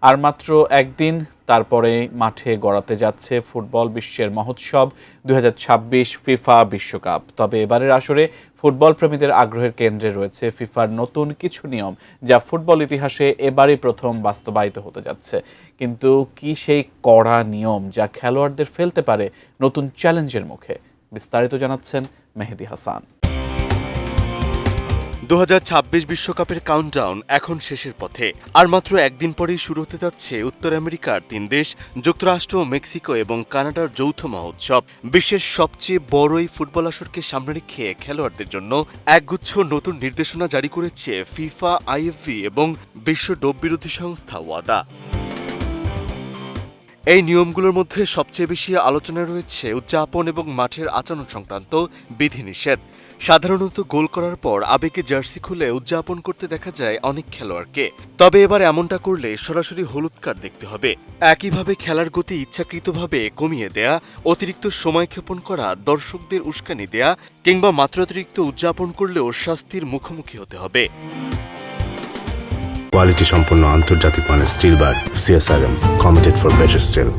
আর মাত্র একদিন তারপরে মাঠে গড়াতে যাচ্ছে ফুটবল বিশ্বের মহোৎসব 2026 ফিফা বিশ্বকাপ। তবে এবারের আসরে ফুটবল প্রেমীদের আগ্রহের কেন্দ্রে রয়েছে ফিফার নতুন কিছু নিয়ম, যা ফুটবল ইতিহাসে এবারই প্রথম বাস্তবায়িত হতে যাচ্ছে। কিন্তু কি সেই কড়া নিয়ম যা খেলোয়াড়দের ফেলতে পারে নতুন চ্যালেঞ্জের মুখে? বিস্তারিত জানাচ্ছেন মেহেদী হাসান। 2026 বিশ্বকাপের কাউন্টডাউন এখন শেষের পথে। আর মাত্র একদিন পরেই শুরু হতে যাচ্ছে উত্তর আমেরিকার 3 দেশ যুক্তরাষ্ট্র, মেক্সিকো এবং কানাডার যৌথ মহোৎসব। বিশ্বের সবচেয়ে বড় এই ফুটবল আসরকে সামনে রেখে খেলোয়াড়দের জন্য একগুচ্ছ নতুন নির্দেশনা জারি করেছে ফিফা, আইএফবি এবং বিশ্ব ডোপ বিরোধী সংস্থা ওয়াদা। এই নিয়মগুলোর মধ্যে সবচেয়ে বেশি আলোচনায় রয়েছে উদযাপন এবং মাঠের আচরণ সংক্রান্ত বিধিনিষেধ। সাধারণত গোল করার পর আবেগে জার্সি খুলে উদযাপন করতে দেখা যায় অনেক খেলোয়াড়কে। তবে এবার এমনটা করলে সরাসরি হলুদ কার্ড দেখতে হবে। একইভাবে খেলার গতি ইচ্ছাকৃতভাবে কমিয়ে দেয়া, অতিরিক্ত সময় ক্ষেপণ করা, দর্শকদের উস্কানি দেয়া কিংবা মাত্রাতিরিক্ত উদযাপন করলেও শাস্তির মুখোমুখি হতে হবে। কোয়ালিটি সম্পন্ন আন্তর্জাতিক মানের still bar CSRM, committed for better still.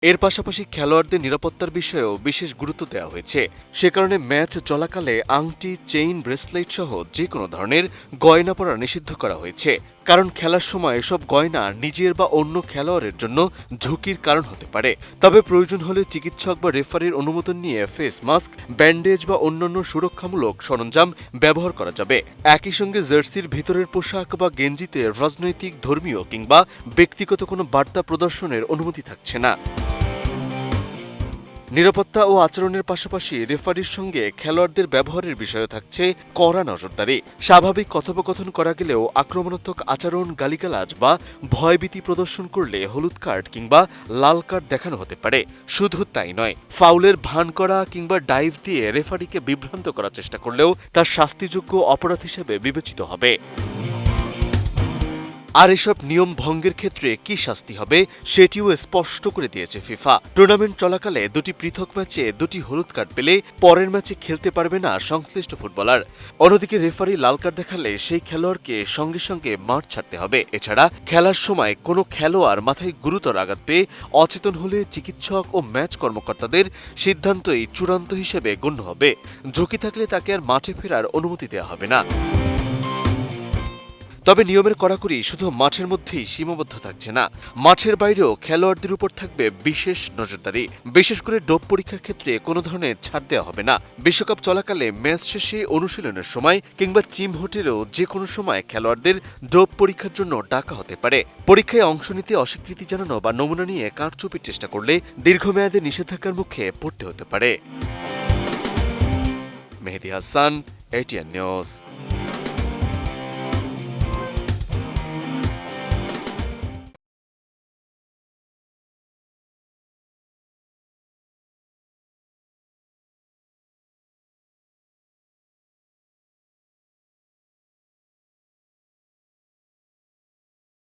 এর পাশাপাশি খেলোয়াড়দের নিরাপত্তার বিষয়েও বিশেষ গুরুত্ব দেওয়া হয়েছে। সে কারণে ম্যাচ চলাকালে আংটি, চেইন, ব্রেসলেট সহ যে কোনো ধরনের গয়না পরা নিষিদ্ধ করা হয়েছে। কারণ খেলার সময় এসব গয়না নিজের বা অন্য খেলোয়াড়ের জন্য ঝুঁকির কারণ হতে পারে। তবে প্রয়োজন হলে চিকিৎসক বা রেফারির অনুমোদন নিয়ে ফেস মাস্ক, ব্যান্ডেজ বা অন্যান্য সুরক্ষামূলক সরঞ্জাম ব্যবহার করা যাবে। একই সঙ্গে জার্সির ভিতরের পোশাক বা গেঞ্জিতে রাজনৈতিক, ধর্মীয় কিংবা ব্যক্তিগত কোনো বার্তা প্রদর্শনের অনুমতি থাকছে না। নিরাপত্তা ও আচরণের পাশাপাশি রেফারির সঙ্গে খেলোয়াড়দের ব্যবহারের বিষয়ে থাকছে কড়া নজরদারি। স্বাভাবিক কথোপকথন করা গেলেও আক্রমণাত্মক আচরণ, গালিগালাজ বা ভয়ভীতি প্রদর্শন করলে হলুদ কার্ড কিংবা লাল কার্ড দেখানো হতে পারে। শুধু তাই নয়, ফাউলের ভান করা কিংবা ডাইভ দিয়ে রেফারিকে বিভ্রান্ত করার চেষ্টা করলেও তার শাস্তিযোগ্য অপরাধ হিসেবে বিবেচিত হবে। আর এসব নিয়ম ভঙ্গের ক্ষেত্রে কি শাস্তি হবে সেটিও স্পষ্ট করে দিয়েছে ফিফা। টুর্নামেন্ট চলাকালে দুটি পৃথক ম্যাচে দুটি হলুদ কার্ড পেলে পরের ম্যাচে খেলতে পারবে না সংশ্লিষ্ট ফুটবলার। অন্যদিকে রেফারি লাল কার্ড দেখালে সেই খেলোয়াড়কে সঙ্গে সঙ্গে মাঠ ছাড়তে হবে। এছাড়া খেলার সময় কোনো খেলোয়াড় মাথায় গুরুতর আঘাত পেয়ে অচেতন হলে চিকিৎসক ও ম্যাচ কর্মকর্তাদের সিদ্ধান্তই চূড়ান্ত হিসেবে গণ্য হবে। ঝুঁকি থাকলে তাকে আর মাঠে ফেরার অনুমতি দেওয়া হবে না। তবে নিয়মের কড়াকড়ি শুধু মাঠের মধ্যেই সীমাবদ্ধ থাকছে না, মাঠের বাইরেও খেলোয়াড়দের উপর থাকবে বিশেষ নজরদারি। বিশেষ করে ডোপ পরীক্ষার ক্ষেত্রে কোনো ধরনের ছাড় দেওয়া হবে না। বিশ্বকাপ চলাকালে ম্যাচ শেষে, অনুশীলনের সময় কিংবা টিম হোটেলেও যে কোনো সময় খেলোয়াড়দের ডোপ পরীক্ষার জন্য ডাকা হতে পারে। পরীক্ষায় অংশ নিতে অস্বীকৃতি জানানো বা নমুনা নিয়ে কারচুপির চেষ্টা করলে দীর্ঘমেয়াদে নিষেধাজ্ঞার মুখে পড়তে হতে পারে। মেহেদী হাসান, ATN নিউজ।